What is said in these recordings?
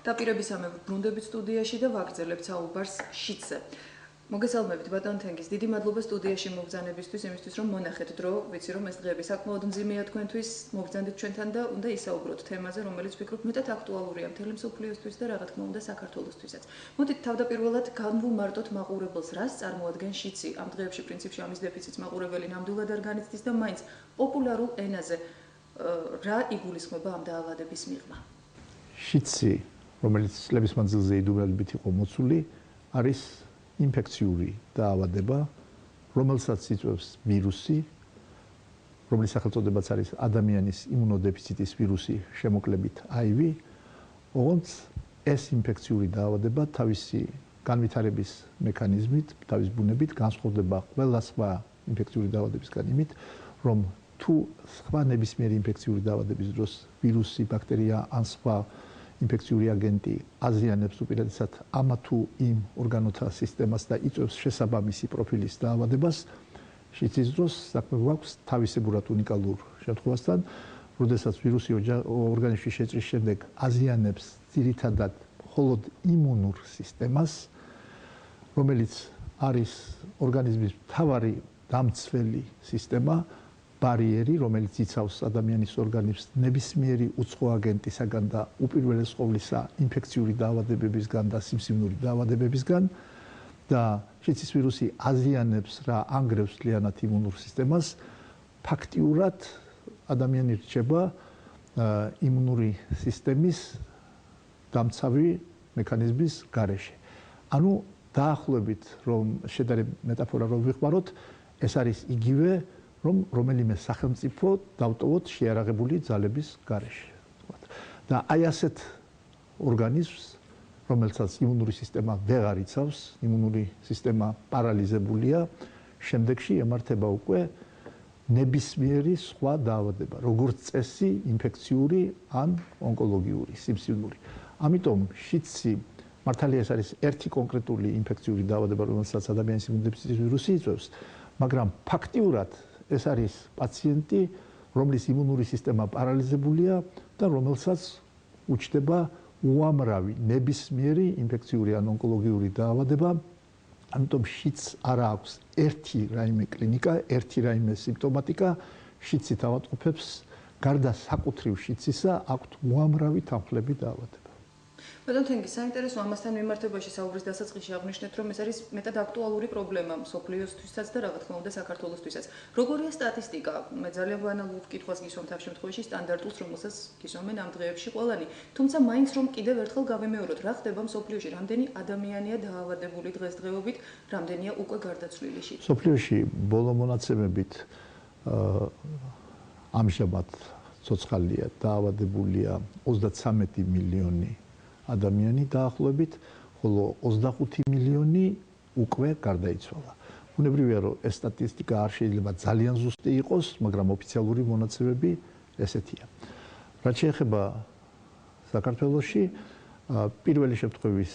დაპირებისამებრ ბრუნდებით სტუდიაში და ვაგრძელებთ საუბარს შიდზე. მოგესალმებით ბატონ თენგის. დიდი მადლობა სტუდიაში მოგზავნებისთვის, იმისთვის რომ მონახეთ დრო, ვიცი რომ ეს დღეები საკმაოდ მძიმეა თქვენთვის, მოგზანდით ჩვენთან და უნდა ისაუბროთ თემაზე, რომელიც ვფიქრობ მეტად აქტუალურია მთელი მსოფლიოსთვის და რა თქმა უნდა საქართველოსთვისაც. მოდით თავდაპირველად განვუმარტოთ მაყურებელს, რას წარმოადგენს შიდსი. ამ დღეებში პრინციპში ამის დეფიციტს მაყურებელი ნამდვილად არ განიცდის და მაინც პოპულარულ ენაზე რა იგულისხმება ამ დაავადების მიღმა. შიდსი, რომელიც წლების მანძილზე იდუმალებით იყო მოცული, არის ინფექციური დაავადება, რომელსაც იწვევს ვირუსი, რომლის სახელწოდებაც არის ადამიანის იმუნოდეფიციტის ვირუსი, შემოკლებით HIV, ოღონდ ეს ინფექციური დაავადება თავისი განვითარების მექანიზმით, თავის ბუნებით განსხვავდება ყველა სხვა ინფექციური დაავადებისგან იმით, რომ თუ სხვა ნებისმიერი ინფექციური დაავადების დროს ვირუსი, ბაქტერია ან სხვა ინფექციური აგენტი აზიანებს უპირატესად ამა თუ იმ ორგანოთა სისტემას და იწვევს შესაბამისი პროფილის დაავადებას, შიდსის დროს საქმე გვაქვს თავისებურად უნიკალურ შემთხვევასთან, როდესაც ვირუსი ორგანიზმში შეჭრის შემდეგ აზიანებს ძირითადად მხოლოდ იმუნურ სისტემას, რომელიც არის ორგანიზმის მთავარი დამცველი სისტემა, ბარიერი, რომელიც იცავს ადამიანის ორგანიზმს ნებისმიერი უცხო აგენტისაგან და უპირველეს ყოვლისა ინფექციური დაავადებებისგან და სიმსივნური დაავადებებისგან და შიდსის ვირუსი აზიანებს რა ანგრევს მთლიანად იმუნურ სისტემას, ფაქტიურად ადამიანი რჩება იმუნური სისტემის დამცავი მექანიზმის გარეშე. ანუ დაახლოებით რომ შედარებით მეტაფორა რომ ვიხმაროთ, ეს არის იგივე რომ რომელიმე სახელმწიფო დავტოვოთ შეიარაღებული ძალების გარეშე. და აი ასეთ ორგანიზმს, რომელსაც იმუნური სისტემა ვეღარ იცავს, იმუნური სისტემა პარალიზებულია, შემდეგში ემართება უკვე ნებისმიერი სხვა დაავადება, როგორც წესი ინფექციური ან ონკოლოგიური, სიმსივნური. ამიტომ შიდსი მართალია ეს არის ერთი კონკრეტული ინფექციური დაავადება, რომელსაც ადამიანის იმუნოდეფიციტის ვირუსი იწვევს, მაგრამ ფაქტიურად ეს არის პაციენტი, რომლის იმუნური სისტემა პარალიზებულია და რომელსაც უჩნდება უამრავი ნებისმიერი ინფექციური ან ონკოლოგიური დაავადება. ამიტომ შიდსს არ აქვს ერთი რაიმე კლინიკა, ერთი რაიმე სიმპტომატიკა, შიდსი თავადყოფებს გარდა საკუთრივ შიდსისა აქვთ უამრავი თანხლები დაავადება. ბატონ თენგის, საინტერესო ამასთან მიმართებაში საუბრის დასაწყისში აღნიშნეთ, რომ ეს არის მეტად აქტუალური პრობლემა მსოფლიოსთვისაც და რა თქმა უნდა საქართველოსთვისაც. როგორია სტატისტიკა? მე ძალიან ბანალურ კითხვას გისვამ თავ შემთხვევაში სტანდარტულს, რომელსაც გისვამენ ამ დღეებში ყველანი. თუმცა მაინც რომ კიდევ ერთხელ გავიმეოროთ, რა ხდება მსოფლიოში, რამდენი ადამიანია დაავადებული დღესდღეობით, რამდენია უკვე გარდაცვლილი შიდსით? მსოფლიოში ბოლო მონაცემებით ამჟამად ცოცხალია დაავადებულია 33 მილიონი ადამიანი დაახლოებით, ხოლო 25 მილიონი უკვე გარდაიცვალა. ბუნებრივია, რომ ეს სტატისტიკა არ შეიძლება ძალიან ზუსტი იყოს, მაგრამ ოფიციალური მონაცემები ესეთია. რაც შეეხება საქართველოში, პირველი შემთხვევის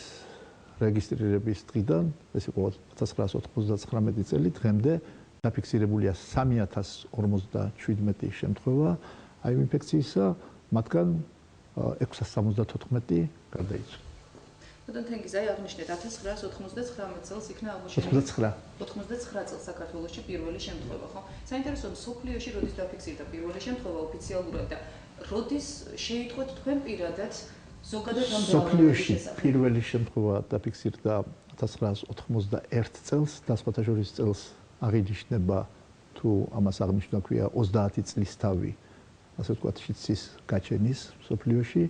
რეგისტრირების დღიდან, ეს იყო 1999 წელი, დღემდე დაფიქსირებულია 3057 შემთხვევა HIV ინფექციისა, მათგან 674 გარდაიცვალა. ბატონ თენგის, აი აღნიშნეთ 1999 წელს იქნა აღმოჩენილი 99 წელს საქართველოში პირველი შემთხვევა, ხო? საინტერესოა მსოფლიოში როდის დაფიქსირდა პირველი შემთხვევა ოფიციალურად და როდის შეიტყვეთ თქვენ პირადად ზოგადად ამ მსოფლიოში პირველი შემთხვევა დაფიქსირდა 1991 წელს, და სხვათა შორის წელს აღინიშნება თუ ამას აღნიშნა ქვია 30 წლის თავი, ასე ვთქვათ, შიდსის გაჩენის მსოფლიოში.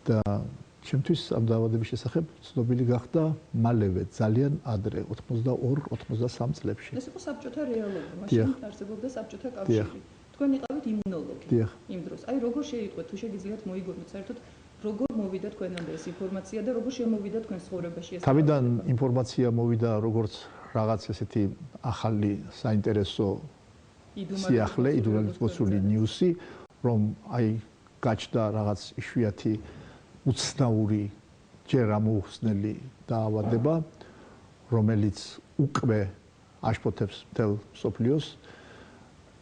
და ჩემთვის ამ დაავადების შესახებ ცნობილი გახდა მალევე, ძალიან ადრე, 82-83 წლებში. ეს იყო საბჭოთა რეალობა, მაშინ არსებობდა საბჭოთა კავშირი. თქვენ იყავით იმუნოლოგი იმ დროს. აი როგორ შეიტყვეთ, თუ შეგიძლიათ მოიგონოთ საერთოდ როგორ მოვიდა თქვენამდე ეს ინფორმაცია და როგორ შემოვიდა თქვენ ცხოვრებაში ეს? თავიდან ინფორმაცია მოვიდა როგორც რაღაც ესეთი ახალი საინტერესო სიახლე, იდუმალებით მოცული ნიუსი, რომ აი გაჩნდა რაღაც იშვიათი უცნაური ჯერ ამოუხსნელი დაავადება, რომელიც უკვე აშფოთებს მთელ მსოფლიოს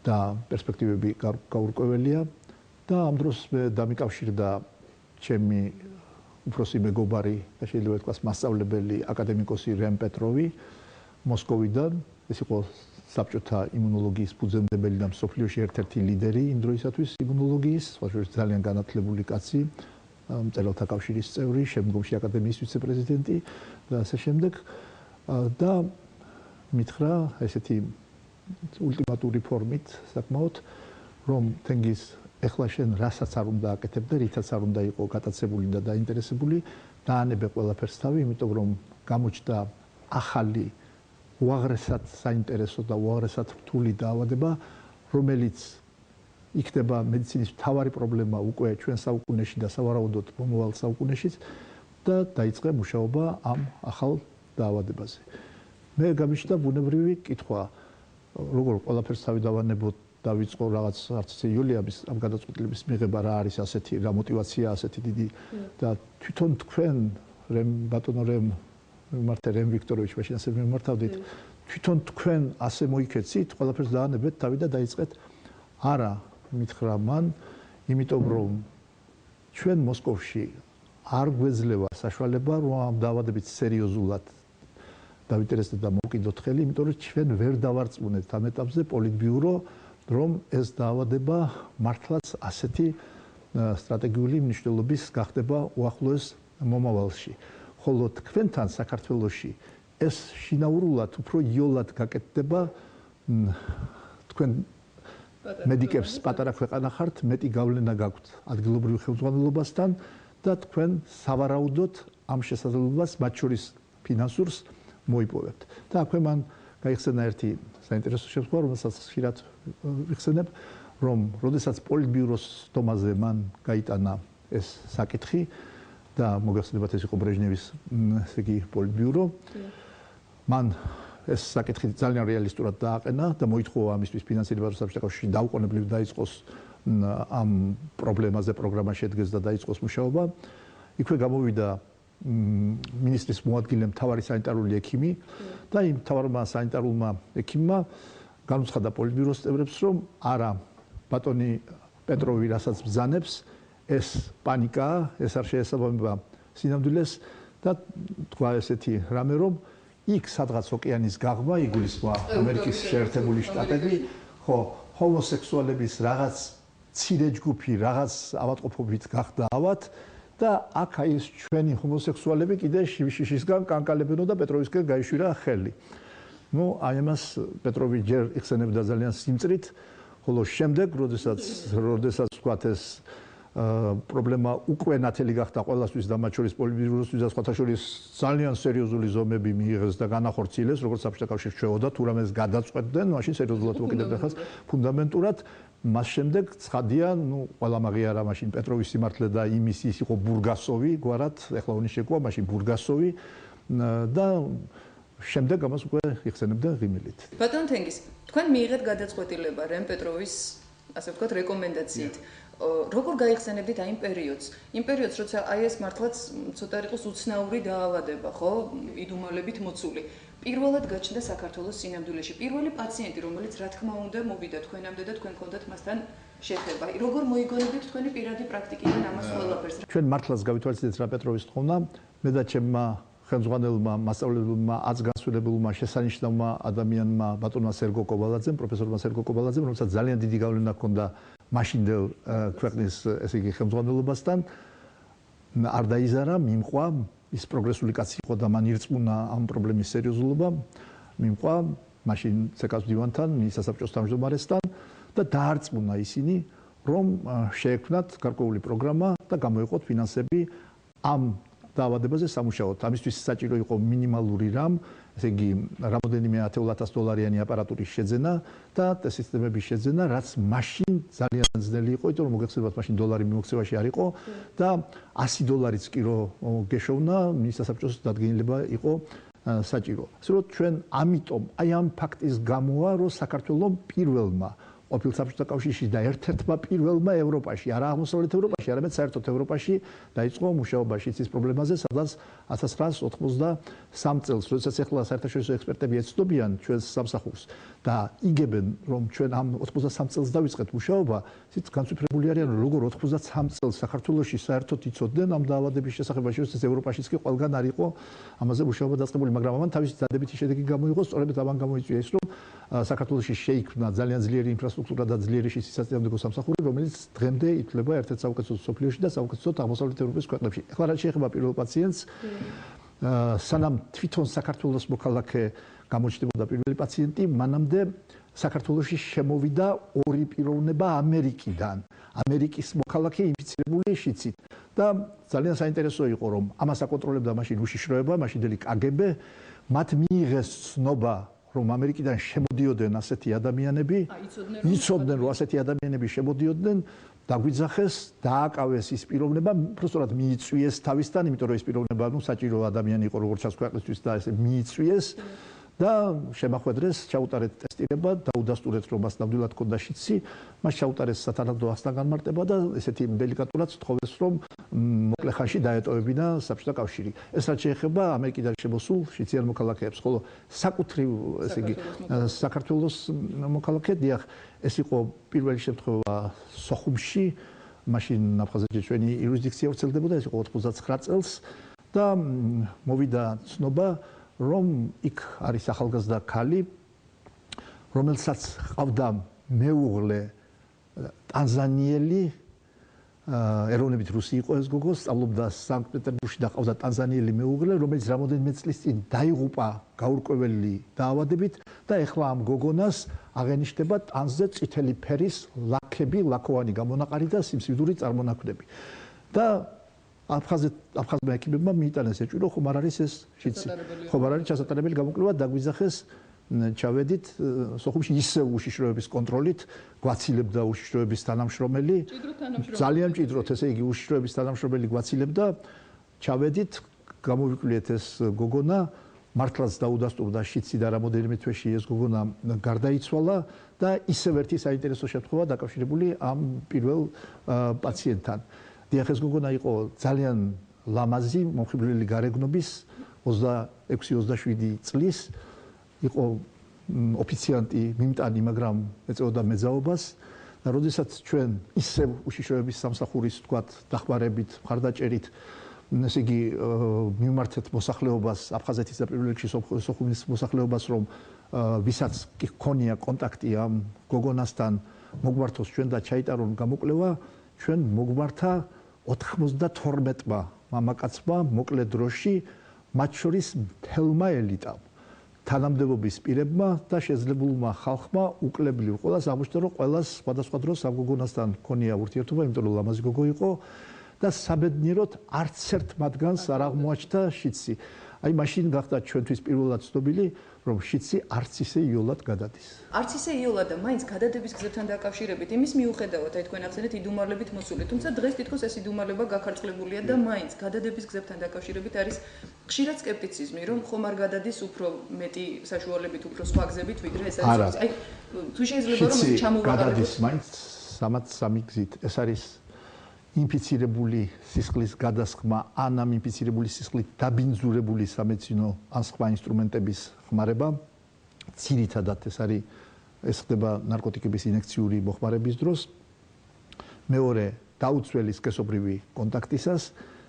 და პერსპექტივები გაურკვეველია და ამ დროს მე დამიკავშირდა ჩემი უფროსი მეგობარი და შეიძლება ვთქვას მასწავლებელი აკადემიკოსი რემ პეტროვი მოსკოვიდან. ეს იყო საბჭოთა იმუნოლოგიის ფუძემდებელი და მსოფლიოში ერთ-ერთი ლიდერი იმ დროისათვის იმუნოლოგიის, სხვა შორის ძალიან განათლებული კაცი, მწერალთა კავშირის წევრი, შემდგომში აკადემიის ვიცე-პრეზიდენტი და ასე შემდეგ. და მითხრა ესეთი ულტიმატური ფორმით საკმაოდ, რომ თენგიზ ეხლა შენ რასაც არ უნდა აკეთებდე, რითაც არ უნდა იყო გატაცებული და დაინტერესებული, დაანებე ყველაფერს თავი, იმიტომ რომ გამოჩნდა ახალი უაღრესად საინტერესო და უაღრესად რთული დაავადება, რომელიც იქნება მედიცინის მთავარი პრობლემა უკვე ჩვენ საუკუნეში და სავარაუდოდ მომავალ საუკუნეშიც და დაიწყე მუშაობა ამ ახალ დაავადებაზე. მე გამიჩნდა ბუნებრივი კითხვა, როგორ ყველაფერს თავი დავანებოთ, დავიწყო რაღაც არც იულიების ამ გადაწყვეტილების მიღება რა არის ასეთი, რა мотиваცია ასეთი დიდი და თვითონ თქვენ ბატონო რემ ვიქტოროვიჩ მაშინ ასე მიმართავდით, თვითონ თქვენ ასე მოიქეცით, ყველაფერს დაანებეთ თავი და დაიწყეთ. არა, მითხრა მან, იმიტომ რომ ჩვენ მოსკოვში არ გვეძლევა საშუალება რომ ამ დაავადებით სერიოზულად დავინტერესდეთ და მოვკიდოთ ხელი, იმიტომ რომ ჩვენ ვერ დავარწმუნეთ ამ ეტაპზე პოლიტბიურო, რომ ეს დაავადება მართლაც ასეთი სტრატეგიული მნიშვნელობის გახდება უახლოეს მომავალში. ხოლო თქვენთან საქართველოში ეს შინაურულად უფრო იოლად გაკეთდება თქვენ მედიკებს პატარა ქვეყანა ხართ, მეტი გავლენა გაქვთ ადგილობრივ ხელმძღვანელობასთან და თქვენ სავარაუდოდ ამ შესაძლებლობას მათ შორის ფინანსურს მოიპოვებთ. და აქვე მან გაიხსენა ერთი საინტერესო შემთხვევა, რომელსაც ხშირად ვიხსენებ, რომ როდესაც პოლიტბიუროს სტომაზე მან გაიტანა ეს საკითხი და მოგეხსენებათ ეს იყო ბრეჟნევის ესე იგი პოლიტბიურო, მან ეს საკითხი ძალიან რეალისტურად დააყენა და მოითხოვა ამისთვის ფინანსირება, რომ საბჭოთა კავშირში დაუყოვნებლივ დაიწყოს ამ პრობლემაზე პროგრამა შედგეს და დაიწყოს მუშაობა. იქვე გამოვიდა მინისტრის მოადგილე მთავარი სანიტარული ექიმი და იმ მთავარმა სანიტარულმა ექიმმა განუცხადა პოლიტბიუროს წევრებს, რომ არა, ბატონი პეტროვი რასაც ბრძანებს, ეს პანიკაა, ეს არ შეესაბამება სინამდვილეს და თქვა ესეთი რამე, რომ იქ სადღაც ოკეანის გაღმა იგულისხმა ამერიკის შეერთებული შტატები, ხო, ჰომოსექსუალების რაღაც მცირე ჯგუფი რაღაც ავადმყოფობით გახდა ავად და აქ აი ეს ჩვენი ჰომოსექსუალები კიდე შიშისგან კანკალებენო და პეტროვისკენ გაიშვირა ხელი. ნუ აი ამას პეტროვი ჯერ იხსენებდა ძალიან სიმწრით, ხოლო შემდეგ, როდესაც ვთქვათ ეს პრობლემა უკვე ნათელი გახდა ყველასთვის და მათ შორის პოლიტბიუროსთვის და სხვათა შორის ძალიან სერიოზული ზომები მიიღეს და განახორციელეს, როგორც საბჭოთა კავშირი ჩვეოდა, თუ რამეს გადაწყვეტდნენ, მაშინ სერიოზულად მოკიდებდა ხალხს ფუნდამენტურად. მას შემდეგ ცხადია, ნუ ყველა მაგიარა მაშინ პეტროვის სიმართლე და იმის ის იყო ბურგასოვი, გვარად, ეხლა უნის შეკვა, მაშინ ბურგასოვი და შემდეგ ამას უკვე იხსენებდა ღიმილით. ბატონ თენგიზ, თქვენ მიიღეთ გადაწყვეტილება რემ პეტროვის, ასე ვთქვათ, რეკომენდაციით. როგორ გაიხსენებდით აი იმ პერიოდს? იმ პერიოდს, როცა აი ეს მართლაც ცოტა იყოს უცნაური დაავადება, ხო, იდუმალებით მოცული. პირველად გაჩნდა საქართველოს სინამდვილეში. პირველი პაციენტი, რომელიც რა თქმა უნდა მოვიდა თქვენამდე და თქვენ გქონდათ მასთან შეხება. როგორ მოიგონებთ თქვენი პირადი პრაქტიკიდან ამას ყველაფერს? ჩვენ მართლაც გავითვალისწინეთ რა პეტროვის თხოვნა, მე და ჩემმა ხელმძღვანელმა, მასწავლებელმა, აცგასრულებულმა, შესანიშნავმა ადამიანმა, ბატონმა სერგო კობალაძემ, პროფესორმა სერგო კობალაძემ, რომელსაც ძალიან დიდი გავლენა ჰქონდა მაშინდელ ქვეყნის ესე იგი ხელმძღვანელობასთან, არ დაიზარა, მიმყვა, ის პროგრესული კაცი იყო და მან ირწმუნა ამ პრობლემის სერიოზულობა, მიმყვა მაშინ ცეკას მდივანთან, მინისტრ-საბჭოს თავმჯდომარესთან და დაარწმუნა ისინი, რომ შეექმნათ გარკვეული პროგრამა და გამოეყოთ ფინანსები ამ დაავადებაზე სამუშაოდ. ამისთვის საჭირო იყო მინიმალური რამ, ესე იგი რამოდენიმე $10,000 აპარატურის შეძენა და სისტემების შეძენა, რაც მაშინ ძალიან ძნელი იყო, იმიტომ რომ მოგეხსენებათ მაშინ დოლარი მიმოქცევაში არ იყო და $100 კი რო გეშოვნა, მინისტრ-საბჭოს დადგენილება იყო საჭირო. ასე რომ ჩვენ ამიტომ აი ამ ფაქტის გამოა, რომ საქართველოს პირველმა ყოფილ საბჭოთა კავშირში და ერთ-ერთმა პირველმა ევროპაში, არა აღმოსავლეთ ევროპაში, არამედ საერთოდ ევროპაში დაიწყო მუშაობა შიცის პრობლემაზე, სადაც 1993 წელს, როდესაც ახლა საერთაშორისო ექსპერტები ეცნობიან ჩვენს სამსახურს და იგებენ, რომ ჩვენ ამ 93 წელს დავიწყეთ მუშაობა, ისიც განსაკუთრებული არიან, როგორ 93 წელს საქართველოში საერთოდ იცოდნენ ამ დაავადების შესახებ, შესაძლოა ევროპაშიც კი ყველგან არ იყო ამაზე მუშაობა დაწყებული, მაგრამ ამან თავისი დადებითი შედეგი გამოიღო, სწორედ ამან გამოიწვია ის, რომ საქართველოში შეიქმნა ძალიან ძლიერი ინფრასტრუქტურა და ძლიერი შიცის საწინააღმდეგო სამსახური, რომელიც დღემდე ითვლება ერთ-ერთ საუკეთესოდ მსოფლიოში და საუკეთესოდ აღმოსავლეთ ევროპის ქვეყნებში. ახლა რაც შეეხება პირველ პაციენტს, სანამ თვითონ საქართველოს მოქალაქე გამოჩნდებოდა პირველი პაციენტი, მანამდე საქართველოში შემოვიდა ორი პიროვნება ამერიკიდან. ამერიკის მოქალაქე ინფიცირებული შიცით. და ძალიან საინტერესო იყო, რომ ამას აკონტროლებდა მაშინ უშიშროება, მაშინდელი KGB, მათ მიიღეს ცნობა, რომ ამერიკიდან შემოდიოდნენ ასეთი ადამიანები, იცოდნენ, რომ ასეთი ადამიანები შემოდიოდნენ, დაგვიძახეს, დააკავეს ის პიროვნება, უბრალოდ მიიწვიეს თავისთან, იმიტომ რომ ეს პიროვნება, საჭირო ადამიანი იყო როგორც ჩანს ქვეყნისთვის და ესე მიიწვიეს და შემახვედრეს, ჩაუტარეთ ტესტირება, დაუდასტურეთ, რომ მას ნამდვილად ჰქონდა შიცი, მას ჩაუტარეს სათანადო ასთან განმარტება და ესეთი დელიკატურად თხოვეს, რომ მოკლე ხანში დაეტოვებინა საბჭოთა კავშირი. ეს რაც შეეხება ამერიკიდან შემოსულ შიციან მოქალაქეებს, ხოლო საკუთრივ, ესე იგი, საქართველოს მოქალაქე, დიახ, ეს იყო პირველი შემთხვევა სოხუმში, მაშინ აფხაზეთში ჩვენი იურისდიქცია ვრცელდებოდა, ეს იყო 99 წელს და მოვიდა ცნობა, რომ იქ არის ახალგაზრდა ქალი, რომელსაც ჰყავდა მეუღლე ტანზანიელი, ეროვნებით რუსი იყო ეს გოგო, სწავლობდა სანქტ-პეტერბურგში და ჰყავდა ტანზანიელი მეუღლე, რომელიც რამოდენიმე წლის წინ დაიღუპა გაურკვეველი დაავადებით და ეხლა ამ გოგონას აღენიშნება ტანზე წითელი ფერის ლაქები, ლაქოვანი გამონაყარი და სიმსივნური წარმონაქმნები. და აფხაზმა ექიმებმა მიიტანეს ეჭვი, რომ ხომ არ არის ეს შიცი. ხომ არ არის ჩასატარებელი გამოკვლევა, დაგვიძახეს, ჩავედით სოხუმში ისევ უშიშროების კონტროლით, გვაცილებდა უშიშროების თანამშრომელი. ძალიან მჭიდროდ, ესე იგი, უშიშროების თანამშრომელი გვაცილებდა. ჩავედით, გამოვიკვლიეთ ეს გოგონა, მართლაც დაუდასტურდა შიცი და რამოდენიმე თვეში ეს გოგონა გარდაიცვალა და ისევ ერთი საინტერესო შემთხვევა დაკავშირებული ამ პირველ პაციენტთან. დიახ, ეს გოგონა იყო ძალიან ლამაზი, მომხიბვლელი გარეგნობის, 26-27 წლის, იყო ოფიციანტი, მიმტანი, მაგრამ ეწეოდა მეძაობას და როდესაც ჩვენ ისევ უშიშროების სამსახურის, თქვათ, დახმარებით, მხარდაჭერით, ესე იგი, მიმართეთ მოსახლეობას, აფხაზეთის და პირველ რიგში სოხუმის მოსახლეობას, რომ ვისაც კი ჰქონია კონტაქტი ამ გოგონასთან, მოგვართოს ჩვენ და ჩაიტარონ გამოკვლევა, ჩვენ მოგვართა 92-მა მამაკაცმა მოკლე დროში, მათ შორის მთელმა ელიტამ, თანამდებობის პირებმა და შეძლებულმა ხალხმა უკლებლივ ყველას აღმოჩნდა, რომ ყველას სხვადასხვა დროს ამ გოგონასთან ჰქონია ურთიერთობა, იმიტომ რომ ლამაზი გოგო იყო და საბედნიეროდ არც ერთ მათგანს არ აღმოაჩნდა შიცი. აი მაშინ გახდა ჩვენთვის პირველად ცნობილი, რომ შიცი არც ისე იოლად გადადის. არც ისე იოლად და მაინც გადადების გზებთან დაკავშირებით იმის მიუხედავად, აი თქვენ ახსენეთ იდუმალებით მოსული, თუმცა დღეს თითქოს ეს იდუმალება გაქარწყლებულია და მაინც გადადების გზებთან დაკავშირებით არის ხშირად სკეპტიციზმი, რომ ხომ არ გადადის უფრო მეტი საშუალებით, უფრო სხვა გზებით, ვიდრე ეს არის. აი თუ შეიძლება რომ ჩამოვაყალიბოთ. გადადის მაინც 63 გზით. ეს არის ინფიცირებული სისხლის გადასხმა ან ამ ინფიცირებული სისხლით დაბინძურებული სამედიცინო ან სხვა ინსტრუმენტების ხმარება. ძირითადად ეს არის ეს ხდება ნარკოტიკების ინექციური მოხმარების დროს. მეორე დაუცველი სქესობრივი კონტაქტისას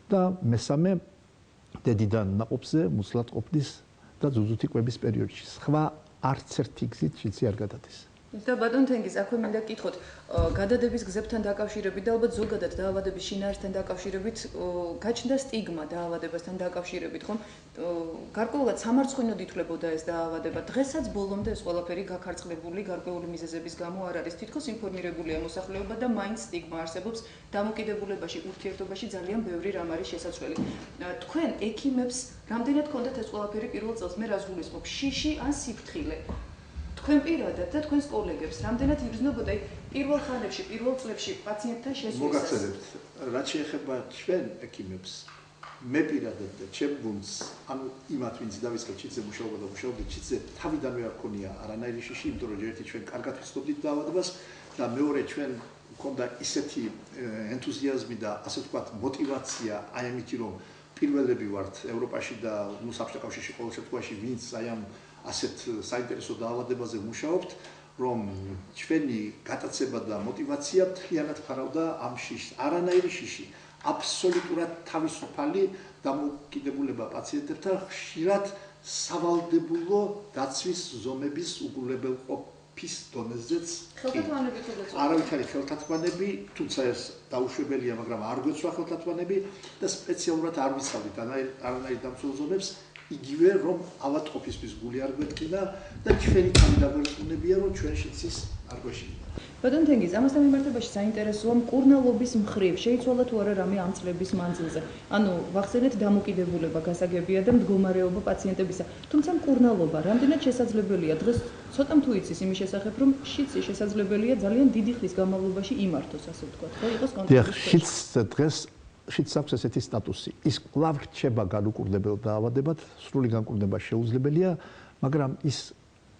და მესამე დედიდან ნაყოფზე მუცლად ყოფნის და ძუძუთი კვების პერიოდში. სხვა არც ერთი გზით შიცი არ გადადის. და ბატონ თენგიზ, აქვე მინდა გკითხოთ, გადადების გზებთან დაკავშირებით და ალბათ ზოგადად დაავადების შინაარსთან დაკავშირებით გაჩნდა სტიგმა დაავადებასთან დაკავშირებით, ხომ? გარკვეულად სამარცხვინოდ ითვლებოდა ეს დაავადება. დღესაც ბოლომდე ეს ყველაფერი გაქარწყლებული გარკვეული მიზეზების გამო არ არის. თითქოს ინფორმირებულია მოსახლეობა და მაინც სტიგმა არსებობს დამოკიდებულებაში, ურთიერთობაში ძალიან ბევრი რამ არის შესაძლებელი. თქვენ ექიმებს რამდენად გქონდათ ეს ყველაფერი პირველ წელს? მე რას გულისხმობ? შიში ან სიფრთხილე? თქვენ პირადად და თქვენს კოლეგებს რამდენად იგრძნობოდა პირველ ხანებში, პირველ წლებში პაციენტთან შესვლისას? მოგახსენებთ, რაც შეეხება ჩვენ ექიმებს, მე პირადად და ჩემ გუნდს, ანუ იმათ ვინც დავიწყეთ ჩიტზე მუშაობა და მუშაობდით ჩიტზე, თავიდანვე არ ქონია არანაირი შიში, იმიტომ რომ ერთი ჩვენ კარგად ვცდობდით დაავადებას და მეორე ჩვენ მქონდა ისეთი ენთუზიაზმი და ასე ვთქვათ мотиваცია აი ამით რომ პირველები ვართ ევროპაში და ნუ საბჭოთა კავშირში ყოველ შემთხვევაში ვინც აი ამ ასეთ საინტერესო დაავადებაზე მუშაობთ რომ ჩვენი გატაცება და мотиваცია მთლიანად ფარავდა ამ შიშს არანაირი შიში აბსოლუტურად თავისუფალი დამოკიდებულება პაციენტებთან ხშირად სავალდებულო დაცვის ზომების უგულებელყოფის დონეზეც ხელთათმანები თუ გეცვა არავითარი ხელთათმანები თუმცა ეს დაუშვებელია მაგრამ არ გვეცვა ხელთათმანები და სპეციალურად არ ვიცავდით არანაირ დამცველ ზომებს იგივე რომ ავატყოფისთვის გული არ გვეტკინა და ჩვენი თავი დაგვერწმუნებია რომ ჩვენ შიცის არ გვეშინია ბატონ თენგიზ, ამასთან მიმართებაში საინტერესოა მკურნალობის მხრივ შეიცვალა თუ არა რამე ამ წლების მანძილზე. ანუ ვახსენეთ დამოკიდებულება გასაგებია და მდგომარეობა პაციენტებისა. თუმცა მკურნალობა რამდენად შესაძლებელია დღეს ცოტა თუ იცის იმის შესახებ რომ შიცი შესაძლებელია ძალიან დიდი ხნის განმავლობაში იმართოს, ასე ვთქვათ, ხო, იყოს კონტროლის. დღეს შიც აქვს ესეთი სტატუსი. ის კვლავ რჩება განუკურნებელ დაავადებად, სრული განკურნება შეუძლებელია, მაგრამ ის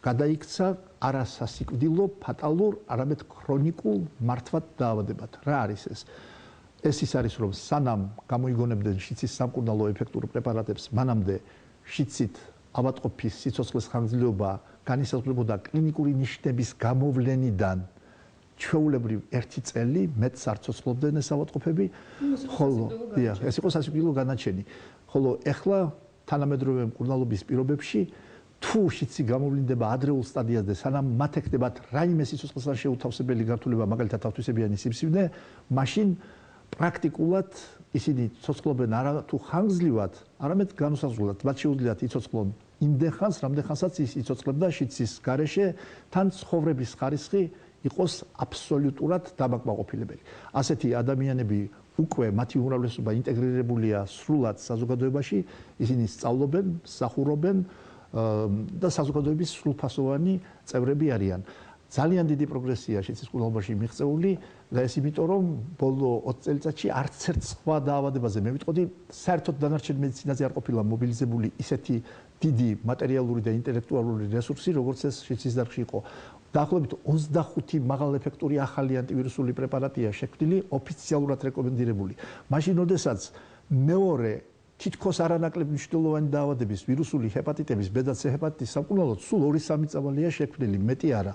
გადაიქცა არა სასიკვდილო, ფატალურ, არამედ ქრონიკულ მართვად დაავადებად. რა არის ეს? ეს ის არის, რომ სანამ გამოიგონებდნენ შიცის სამკურნალო ეფექტურ პრეპარატებს, მანამდე შიცით ავატყოფის სიცოცხლის ხანგრძლივობა განისაზღვრებოდა კლინიკური ნიშნების გამოვლენიდან ჩვეულებრივ 1 წელი, მეტს არ ცოცხლობდნენ ეს ავატყოფები, ხოლო ეს იყო სასიკვდილო განაჩენი. ხოლო ეხლა თანამედროვე მკურნალობის პირობებში თუ შიცი გამოვლინდება ადრეულ სტადიაზე, სანამ მათ ეკდებათ რაიმე სიცოცხლესთან შეუთავსებელი გართულება, მაგალითად თავთვისებიანი სიმსივნე, მაშინ პრაქტიკულად ისინი ცოცხლობენ არა თუ ხანგრძლივად, არამედ განუსაზღვრელად. მათ შეუძლიათ იცოცხლონ იმდენ ხანს, რამდენ ხანსაც ის იცოცხლებდა შიცის გარეშე, თან ცხოვრების ხარისხი იყოს აბსოლუტურად დამაკმაყოფილებელი. ასეთი ადამიანები უკვე მათი უმრავლესობა ინტეგრირებულია სრულად საზოგადოებაში, ისინი სწავლობენ, მსახურობენ და საზოგადოების სრულფასოვანი წევრები არიან. ძალიან დიდი პროგრესია შიცის მკურნალობაში მიღწეული და ეს იმიტომ რომ ბოლო 20 წელიწადში არც ერთ სხვა დაავადებაზე მე ვიტყოდი საერთოდ დანარჩენ მედიცინაზე არ ყოფილა მობილიზებული ისეთი დიდი მატერიალური და ინტელექტუალური რესურსი როგორც ეს შიცის დარგში იყო. დაახლოებით 25 მაღალეფექტური ახალი ანტივირუსული პრეპარატია შექმნილი, ოფიციალურად რეკომენდირებული. მაშინ, როდესაც მეორე თითქოს არანაკლებ მნიშვნელოვანი დაავადების, ვირუსული ჰეპატიტების, ბ-და C ჰეპატიტის სამკურნალოდ სულ 2-3 წამალია შექმნილი, მეტი არა.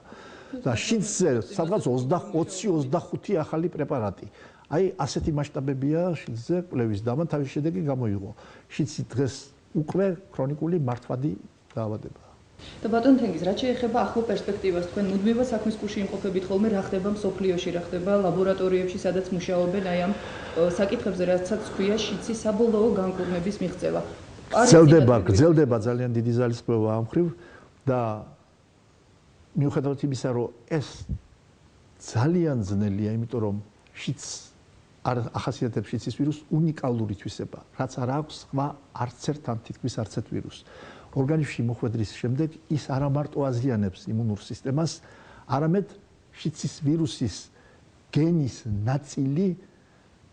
და შიცზე სადღაც 20-25 ახალი პრეპარატი. აი, ასეთი მასშტაბებია შიცზე კვლევის და ამან თავის შედეგი გამოიღო. შიცი დღეს უკვე ქრონიკული მართვადი დაავადებაა. და ბატონ თენგიზ, რაც შეეხება ახლო პერსპექტივას, თქვენ მუდმივად საქმის კურსში იმყოფებით ხოლმე, რა ხდება მსოფლიოში, რა ხდება ლაბორატორიებში, სადაც მუშაობენ აი ამ საკითხებზე, რასაც ქვია შიცის საბოლოო განკურნების მიღწევა. გრძელდება ძალიან დიდი ძალისხმევა ამ მხრივ და მიუხედავად იმისა, რომ ეს ძალიან ძნელია, იმიტომ რომ შიცს არ ახასიათებს შიცის ვირუსს უნიკალური თვისება, რაც არ აქვს სხვა არც ერთ ან თითქმის არც ერთ ვირუსს. ორგანიზმში მოხვედრის შემდეგ ის არა მარტო აზიანებს იმუნურ სისტემას, არამედ შიცის ვირუსის გენის ნაწილი,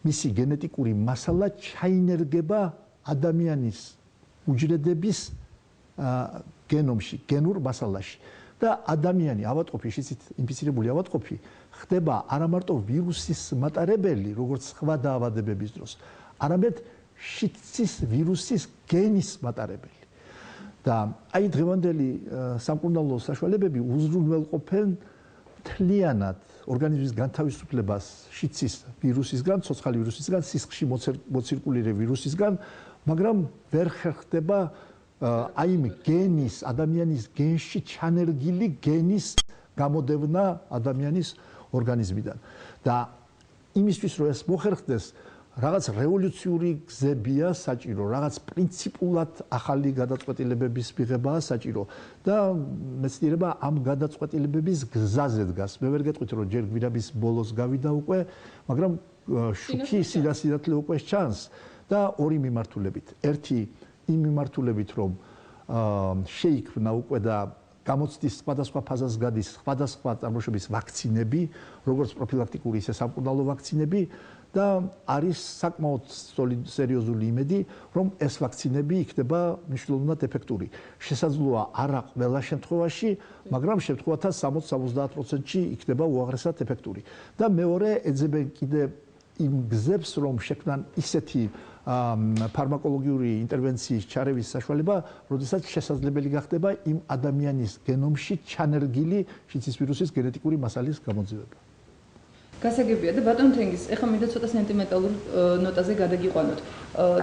მისი გენეტიკური მასალა ჩაინერგება ადამიანის უჯრედების გენომში, გენურ მასალაში. და ადამიანი ავატყოფი, შიცით ინფიცირებული ავატყოფი ხდება არა მარტო ვირუსის მატარებელი, როგორც სხვა დაავადებების დროს, არამედ შიცის ვირუსის გენის მატარებელი. და აი დღევანდელი სამკურნალო საშუალებები უზრუნველყოფენ მთლიანად ორგანიზმის განთავისუფლებას შიცის ვირუსისგან, ცოცხალი ვირუსისგან, სისხლში მოცირკულირე ვირუსისგან, მაგრამ ვერ ხერხდება აი იმ გენის, ადამიანის გენში ჩანერგილი გენის გამოდევნა ადამიანის ორგანიზმიდან. და იმისთვის რომ ეს მოხერხდეს, რაღაც რევოლუციური გზებია საჭირო, რაღაც პრინციპულად ახალი გადაწყვეტილებების მიღებაა საჭირო და მეცნიერება ამ გადაწყვეტილებების გზაზე დგას. მე ვერ გეტყვით რომ ჯერ გვირაბის ბოლოს გავიდა უკვე, მაგრამ შუქი სინასინათლე უკვე ჩანს და ორი მიმართულებით. ერთი იმ მიმართულებით რომ შეიქმნა უკვე და გამოცდის სხვადასხვა ფაზას გადის სხვადასხვა წარმოშობის ვაქცინები, როგორც პროფილაქტიკური, ისე სამკურნალო ვაქცინები და არის საკმაოდ სერიოზული იმედი, რომ ეს ვაქცინები იქნება მნიშვნელოვნად ეფექტური. შესაძლოა არა ყველა შემთხვევაში, მაგრამ შემთხვევათა 60-70%-ში იქნება უაღრესად ეფექტური. და მეორე ეძებენ კიდე იმ გზებს, რომ შექმნან ისეთი ფარმაკოლოგიური ინტერვენციის ჩარევის საშუალება, როდესაც შესაძლებელი გახდება იმ ადამიანის გენომში ჩანერგილი შიცის ვირუსის გენეტიკური მასალის გამოძიება. გასაგებია და ბატონ თენგის, ეხლა მინდა ცოტა სენტიმენტალურ ნოტაზე გადაგიყვანოთ.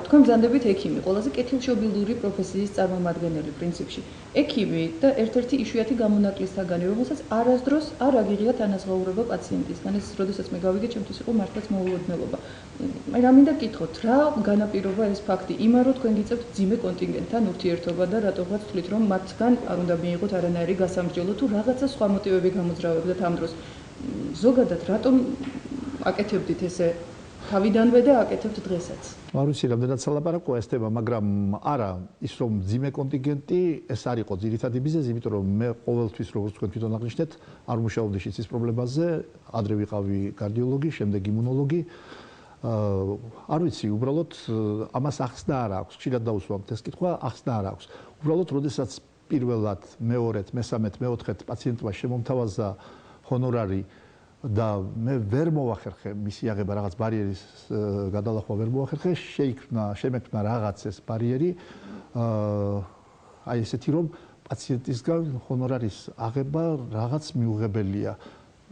თქვენ ბრძანდებით ექიმი, ყველაზე კეთილშობილური პროფესიის წარმომადგენელი პრინციპში. ექიმი და ერთ-ერთი იშვიათი გამონაკლისთაგანი, რომელსაც არასდროს არ აგიღია თანაზღაურება პაციენტისგან. ეს როდესაც მე გავიგე, ჩემთვის იყო მართლაც მოულოდნელობა. მე რა მინდა გითხოთ, რა განაპირობა ეს ფაქტი? იმან რომ თქვენ გიწევთ ძიმე კონტინგენტთან ურთიერთობა და რატომღაც თვლით, რომ მათგან არ უნდა მიიღოთ არანაირი გასამსჯელო თუ რაღაცა სხვა მოტივები გამოძრავებდათ ამ დროს. ზოგადად რატომ აკეთებდით ესე თავიდანვე და აკეთებთ დღესაც? არ ვიცი, რამდენად სალაპარაკოა ეს თემა, მაგრამ არა, ის რომ ძიმე კონტინგენტი ეს არ იყო ძირითადი მიზეზი, იმიტომ რომ მე ყოველთვის როგორც თქვენ თვითონ აღნიშნეთ, არ მუშაობდი შიცის პრობლემაზე, ადრე ვიყავი კარდიოლოგი, შემდეგ იმუნოლოგი. არ ვიცი, უბრალოდ ამას ახსნა არ აქვს. ხშირად დაუსვამთ ეს კითხვა, ახსნა არ აქვს. უბრალოდ, როდესაც პირველად, მეორედ, მესამედ, მეოთხედ პაციენტმა შემომთავაზა ჰონორარი და მე ვერ მოვახერხე მისი აღება რაღაც ბარიერის გადალახვა ვერ მოვახერხე, შემექმნა რაღაც ეს ბარიერი, აი ესეთი რომ პაციენტისგან ჰონორარის აღება რაღაც მიუღებელია.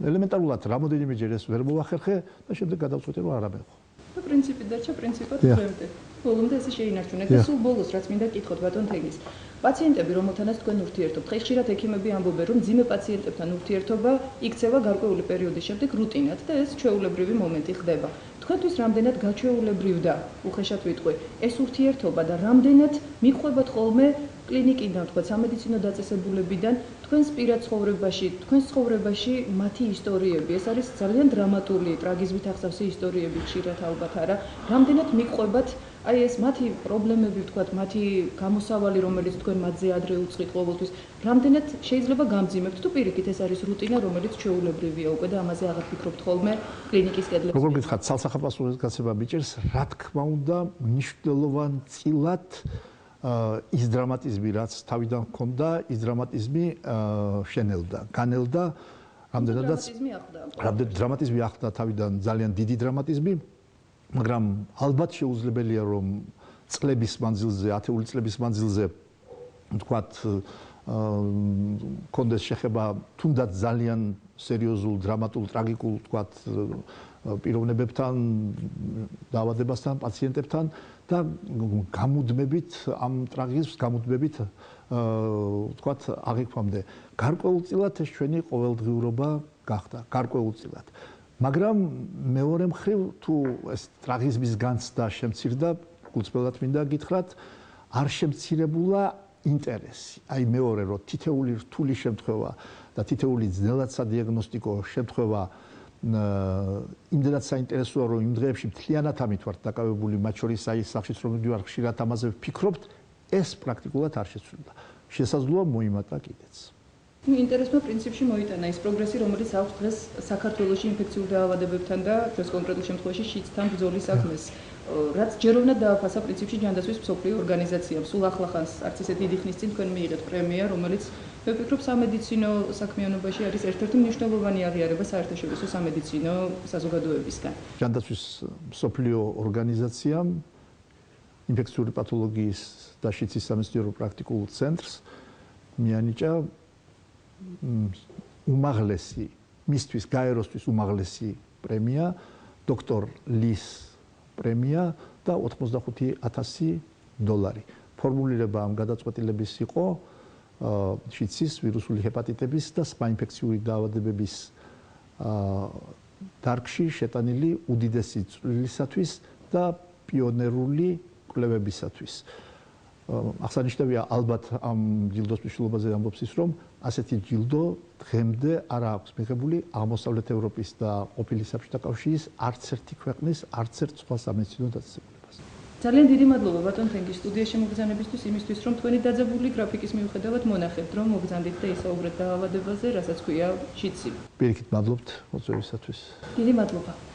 ელემენტარულად რამოდენიმეჯერ ეს ვერ მოვახერხე და შემდეგ გადავწყვიტე რომ არ ამეღო. და პრინციპი დარჩა პრინციპად დღემდე. ბოლომდე ესე შეინარჩუნეთ და სულ ბოლოს რაც მინდა გითხოთ ბატონ თენგის. პაციენტები რომელთანაც თქვენ ურთიერთობთ, ხშირად ექიმები ამბობენ რომ ძიმე პაციენტებთან ურთიერთობა იქცევა გარკვეული პერიოდის შემდეგ რუტინად და ეს ჩვეულებრივი მომენტი ხდება. თქვენთვის რამდენად გაჩვეულებრივდა, უხეშად ვიტყვი, ეს ურთიერთობა და რამდენად მიყვებათ ხოლმე კლინიკიდან, თქვა სამედიცინო დაწესებულებიდან თქვენს პირად ცხოვრებაში, თქვენს ცხოვრებაში მათი ისტორიები, ეს არის ძალიან დრამატული, ტრაგიზმით აღსავსე ისტორიები ხშირად ალბათ არა, რამდენად მიყვებათ აი ეს მათი პრობლემები, ვთქვათ, მათი გამოსავალი, რომელიც თქვენ მათზე ადრე უწყით ყოველთვის, რამდენად შეიძლება გამძიმებთ თუ პირიქით ეს არის რუტინა, რომელიც ჩვეულებრივია უკვე და ამაზე აღარ ფიქრობთ ხოლმე კლინიკის კედლებში. როგორ გითხართ, ცალსახელმწიფო გაცემა მიჭერს, რა თქმა უნდა, მნიშვნელოვანწილად ის დრამატიზმი, რაც თავიდან ჰქონდა, ის დრამატიზმი შენელდა, განელდა, რამდენადაც დრამატიზმი ახდა თავიდან ძალიან დიდი დრამატიზმი, მაგრამ ალბათ შეუძლებელია რომ წლების მანძილზე, ათეული წლების მანძილზე ვთქვათ, კონდეს შეხება თუნდაც ძალიან სერიოზულ, დრამატულ, ტრაგიკულ ვთქვათ პიროვნებებთან, დაავადებასთან, პაციენტებთან და გამუდმებით ამ ტრაგიზმს გამუდმებით ვთქვათ აღიქვამდე. გარკვეულწილად ეს ჩვენი ყოველდღიურობა გახდა, გარკვეულწილად. მაგრამ მეორე მხრივ თუ ეს ტრაგიზმის განცდა შემცირდა, გულწრფელად მინდა გითხრათ, არ შემცირებულა ინტერესი. აი მეორე რომ თითეული რთული შემთხვევა და თითეული ძნელად სადიაგნოსტიკო შემთხვევა იმდენად საინტერესოა რომ იმ დღეებში მთლიანად ამით ვართ დაკავებული, მათ შორის აი სახშიც რომ მივარ ხშირად ამაზე ვფიქრობთ, ეს პრაქტიკულად არ შეცვლილა. შესაძლოა მოიმატა კიდეც. ინტერესმა პრინციპში მოიტანა ის პროგრესი, რომელიც აქვს დღეს საქართველოში ინფექციურ დაავადებებთან და ჩვენს კონკრეტულ შემთხვევაში შიცთან ბრძოლის საქმეს. რაც ჯეროვნად დააფასა პრინციპში ჯანდაცვის მსოფლიო ორგანიზაციამ. სულ ახლახანს არც ისე დიდი ხნის წინ თქვენ მიიღეთ პრემია, რომელიც მე ვფიქრობ სამედიცინო საქმიანობაში არის ერთ-ერთი მნიშვნელოვანი აღიარება საერთაშორისო სამედიცინო საზოგადოებისგან. ჯანდაცვის მსოფლიო ორგანიზაციამ ინფექციური პათოლოგიის და შიცის სამეცნიერო პრაქტიკულ ცენტრს მიანიჭა უმაღლესი, მისთვის გაეროსთვის უმაღლესი პრემია, დოქტორ ლის პრემია და $85,000. ფორმულირება ამ გადაწყვეტილების იყო შიცის, ვირუსული ჰეპატიტების და სხვა ინფექციური დაავადებების დარგში შეტანილი უდიდესი წვლილისათვის და პიონერული კვლევებისათვის. აღსანიშნავია ალბათ ამ ჯილდოს მნიშვნელობაზე ამბობს ის, რომ ასეთი ჯილდო დღემდე არ აქვს მიღებული აღმოსავლეთ ევროპის და ყოფილი საბჭოთა კავშირის არც ერთი ქვეყნის, არც ერთ სხვა სამედიცინო დაწესებულებას. ძალიან დიდი მადლობა ბატონ თენგის სტუდიაში მოგზავნებისთვის, იმისთვის რომ თქვენი დაძაბული გრაფიკის მიუხედავად მონახებთ, რომ მოგზანდით და ისაუბრეთ დაავადებაზე, რასაც ქვია შიცი. პირიქით მადლობთ მოწვევისათვის. დიდი მადლობა.